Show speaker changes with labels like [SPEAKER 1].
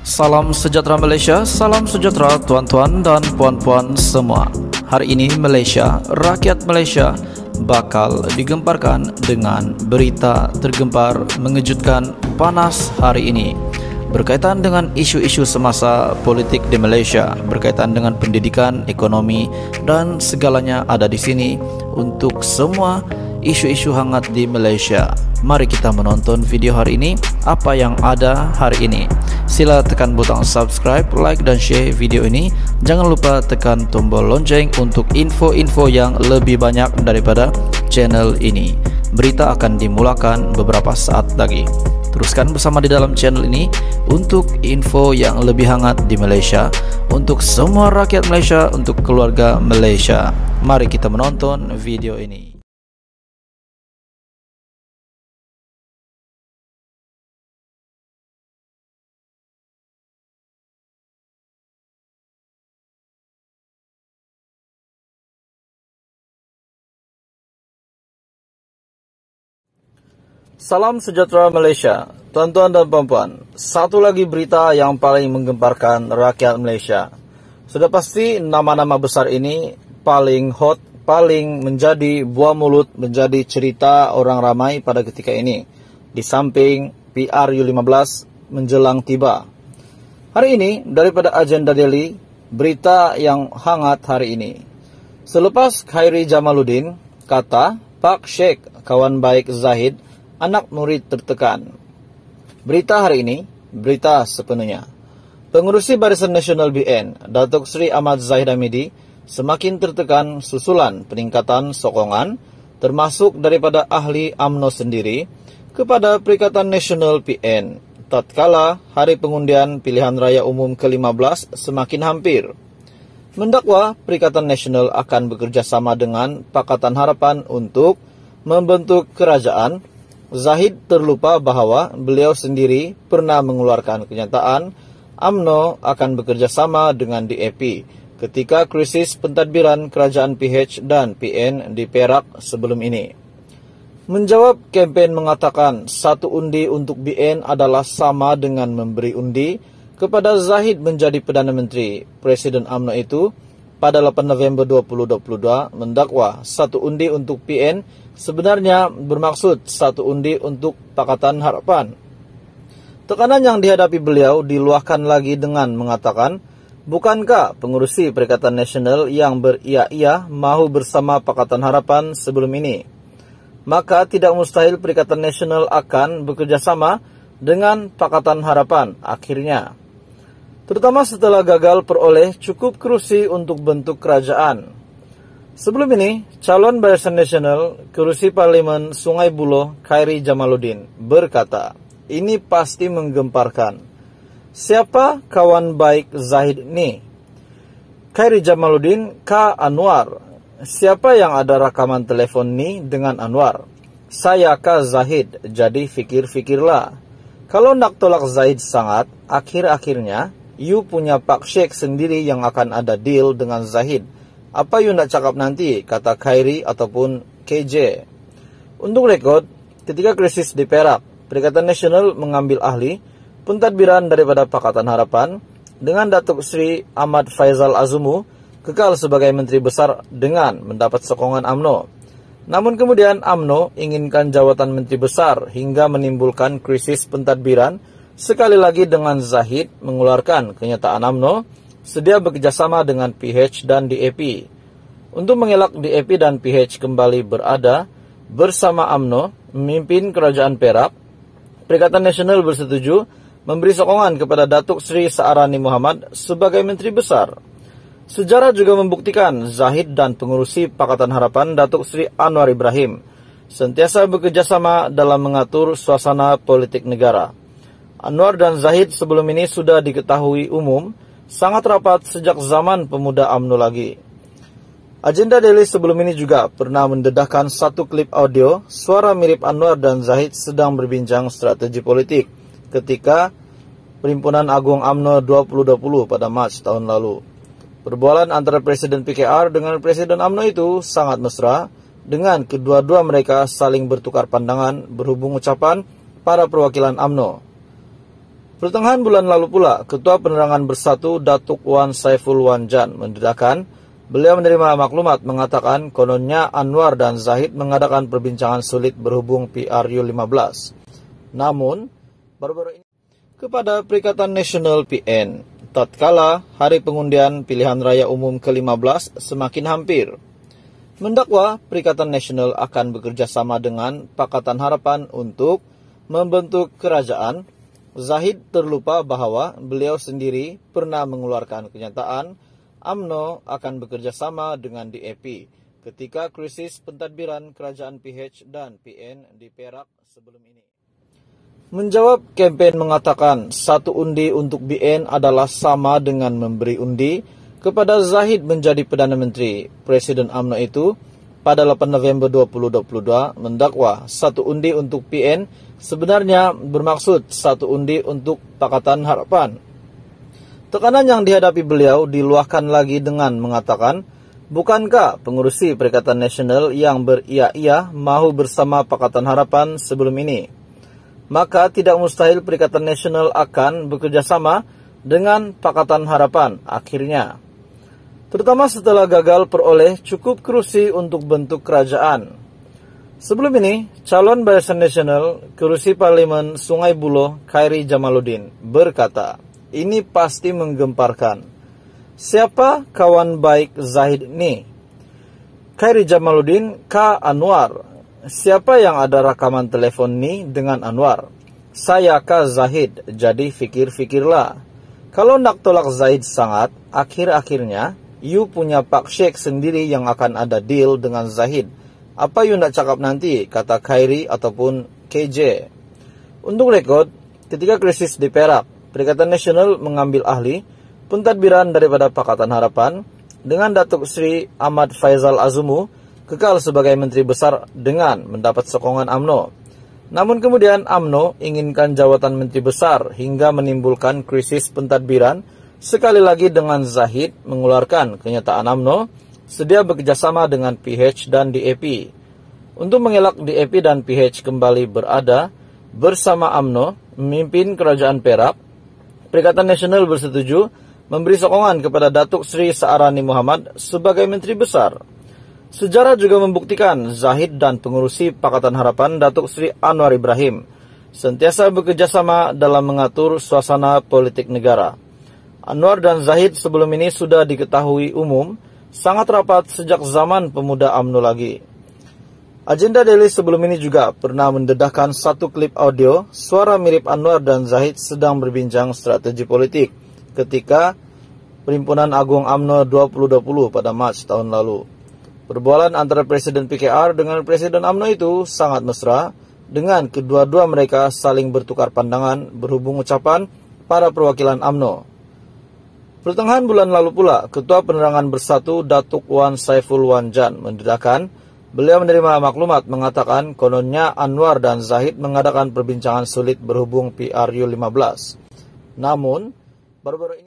[SPEAKER 1] Salam sejahtera Malaysia, salam sejahtera tuan-tuan dan puan-puan semua. Hari ini Malaysia, rakyat Malaysia bakal digemparkan dengan berita tergempar mengejutkan panas hari ini berkaitan dengan isu-isu semasa politik di Malaysia, berkaitan dengan pendidikan, ekonomi dan segalanya ada di sini untuk semua isu-isu hangat di Malaysia. Mari kita menonton video hari ini, apa yang ada hari ini. Sila tekan butang subscribe, like dan share video ini. Jangan lupa tekan tombol lonceng untuk info-info yang lebih banyak daripada channel ini. Berita akan dimulakan beberapa saat lagi. Teruskan bersama di dalam channel ini untuk info yang lebih hangat di Malaysia, untuk semua rakyat Malaysia, untuk keluarga Malaysia. Mari kita menonton video ini. Salam sejahtera Malaysia, tuan-tuan dan puan-puan. Satu lagi berita yang paling menggemparkan rakyat Malaysia. Sudah pasti nama-nama besar ini paling hot, paling menjadi buah mulut, menjadi cerita orang ramai pada ketika ini. Di samping PRU15 menjelang tiba. Hari ini daripada agenda daily, berita yang hangat hari ini. Selepas Khairi Jamaluddin kata Pak Sheikh kawan baik Zahid, anak murid tertekan. Berita hari ini, berita sepenuhnya. Pengurusi Barisan Nasional BN, Datuk Seri Ahmad Zahid Hamidi, semakin tertekan susulan peningkatan sokongan, termasuk daripada ahli UMNO sendiri, kepada Perikatan Nasional PN, tatkala hari pengundian pilihan raya umum ke-15 semakin hampir. Mendakwa Perikatan Nasional akan bekerjasama dengan Pakatan Harapan untuk membentuk kerajaan. Zahid terlupa bahawa beliau sendiri pernah mengeluarkan kenyataan UMNO akan bekerjasama dengan DAP ketika krisis pentadbiran kerajaan PH dan PN di Perak sebelum ini. Menjawab kempen mengatakan satu undi untuk BN adalah sama dengan memberi undi kepada Zahid menjadi Perdana Menteri, Presiden UMNO itu pada 8 November 2022 mendakwa satu undi untuk PN sebenarnya bermaksud satu undi untuk Pakatan Harapan. Tekanan yang dihadapi beliau diluahkan lagi dengan mengatakan, bukankah pengurusi Perikatan Nasional yang beria-ia mahu bersama Pakatan Harapan sebelum ini? Maka tidak mustahil Perikatan Nasional akan bekerjasama dengan Pakatan Harapan akhirnya. Terutama setelah gagal peroleh cukup kursi untuk bentuk kerajaan. Sebelum ini, calon Barisan Nasional Kursi Parlimen Sungai Buloh Khairi Jamaluddin berkata, ini pasti menggemparkan. Siapa kawan baik Zahid ini? Khairi Jamaluddin K. Anwar. Siapa yang ada rakaman telefon ni dengan Anwar? Saya K. Zahid, jadi fikir-fikirlah. Kalau nak tolak Zahid sangat, akhir-akhirnya, you punya Pak Sheikh sendiri yang akan ada deal dengan Zahid. Apa you nak cakap nanti, kata Khairi ataupun KJ. Untuk rekod, ketika krisis di Perak, Perikatan Nasional mengambil ahli pentadbiran daripada Pakatan Harapan dengan Datuk Seri Ahmad Faizal Azumu kekal sebagai Menteri Besar dengan mendapat sokongan UMNO. Namun kemudian UMNO inginkan jawatan Menteri Besar hingga menimbulkan krisis pentadbiran sekali lagi dengan Zahid mengeluarkan kenyataan UMNO sedia bekerjasama dengan PH dan DAP. Untuk mengelak DAP dan PH kembali berada bersama UMNO memimpin kerajaan Perak, Perikatan Nasional bersetuju memberi sokongan kepada Datuk Seri Saarani Muhammad sebagai Menteri Besar. Sejarah juga membuktikan Zahid dan pengurusi Pakatan Harapan Datuk Seri Anwar Ibrahim sentiasa bekerjasama dalam mengatur suasana politik negara. Anwar dan Zahid sebelum ini sudah diketahui umum sangat rapat sejak zaman pemuda UMNO lagi. Agenda daily sebelum ini juga pernah mendedahkan satu klip audio suara mirip Anwar dan Zahid sedang berbincang strategi politik ketika Perhimpunan Agung UMNO 2020 pada Mac tahun lalu. Perbualan antara Presiden PKR dengan Presiden UMNO itu sangat mesra dengan kedua-dua mereka saling bertukar pandangan berhubung ucapan para perwakilan UMNO. Pertengahan bulan lalu pula, Ketua Penerangan Bersatu Datuk Wan Saiful Wanjan mendedahkan beliau menerima maklumat mengatakan kononnya Anwar dan Zahid mengadakan perbincangan sulit berhubung PRU15. Namun, baru-baru ini kepada Perikatan Nasional PN, tatkala hari pengundian pilihan raya umum ke-15 semakin hampir, mendakwa Perikatan Nasional akan bekerja sama dengan Pakatan Harapan untuk membentuk kerajaan. Zahid terlupa bahwa beliau sendiri pernah mengeluarkan kenyataan UMNO akan bekerja sama dengan DAP ketika krisis pentadbiran kerajaan PH dan PN di Perak sebelum ini. Menjawab kempen mengatakan satu undi untuk BN adalah sama dengan memberi undi kepada Zahid menjadi Perdana Menteri, Presiden UMNO itu pada 8 November 2022 mendakwa satu undi untuk PN sebenarnya bermaksud satu undi untuk Pakatan Harapan. Tekanan yang dihadapi beliau diluahkan lagi dengan mengatakan, bukankah pengurusi Perikatan Nasional yang beria-ia mahu bersama Pakatan Harapan sebelum ini? Maka tidak mustahil Perikatan Nasional akan bekerja sama dengan Pakatan Harapan akhirnya. Terutama setelah gagal peroleh cukup kursi untuk bentuk kerajaan. Sebelum ini, calon Barisan Nasional Kursi Parlemen Sungai Buloh, Khairi Jamaluddin, berkata, ini pasti menggemparkan. Siapa kawan baik Zahid ini? Khairi Jamaluddin, K. Anwar. Siapa yang ada rakaman telepon ini dengan Anwar? Saya K. Zahid, jadi fikir-fikirlah. Kalau nak tolak Zahid sangat, akhir-akhirnya, you punya Pak Sheikh sendiri yang akan ada deal dengan Zahid. Apa you nak cakap nanti, kata Khairi ataupun KJ. Untuk rekod, ketika krisis di Perak, Perikatan Nasional mengambil ahli pentadbiran daripada Pakatan Harapan dengan Datuk Seri Ahmad Faizal Azumu kekal sebagai Menteri Besar dengan mendapat sokongan UMNO. Namun kemudian UMNO inginkan jawatan Menteri Besar hingga menimbulkan krisis pentadbiran sekali lagi dengan Zahid mengeluarkan kenyataan UMNO sedia bekerjasama dengan PH dan DAP. Untuk mengelak DAP dan PH kembali berada bersama UMNO memimpin Kerajaan Perak, Perikatan Nasional bersetuju memberi sokongan kepada Datuk Seri Saarani Muhammad sebagai Menteri Besar. Sejarah juga membuktikan Zahid dan pengurusi Pakatan Harapan Datuk Seri Anwar Ibrahim sentiasa bekerjasama dalam mengatur suasana politik negara. Anwar dan Zahid sebelum ini sudah diketahui umum sangat rapat sejak zaman pemuda UMNO lagi. Agenda Daily sebelum ini juga pernah mendedahkan satu klip audio suara mirip Anwar dan Zahid sedang berbincang strategi politik ketika Perhimpunan Agung UMNO 2020 pada Mac tahun lalu. Perbualan antara Presiden PKR dengan Presiden UMNO itu sangat mesra dengan kedua-dua mereka saling bertukar pandangan berhubung ucapan para perwakilan UMNO. Pertengahan bulan lalu pula, Ketua Penerangan Bersatu Datuk Wan Saiful Wanjan mendedahkan beliau menerima maklumat mengatakan kononnya Anwar dan Zahid mengadakan perbincangan sulit berhubung PRU15. Namun, baru-baru ini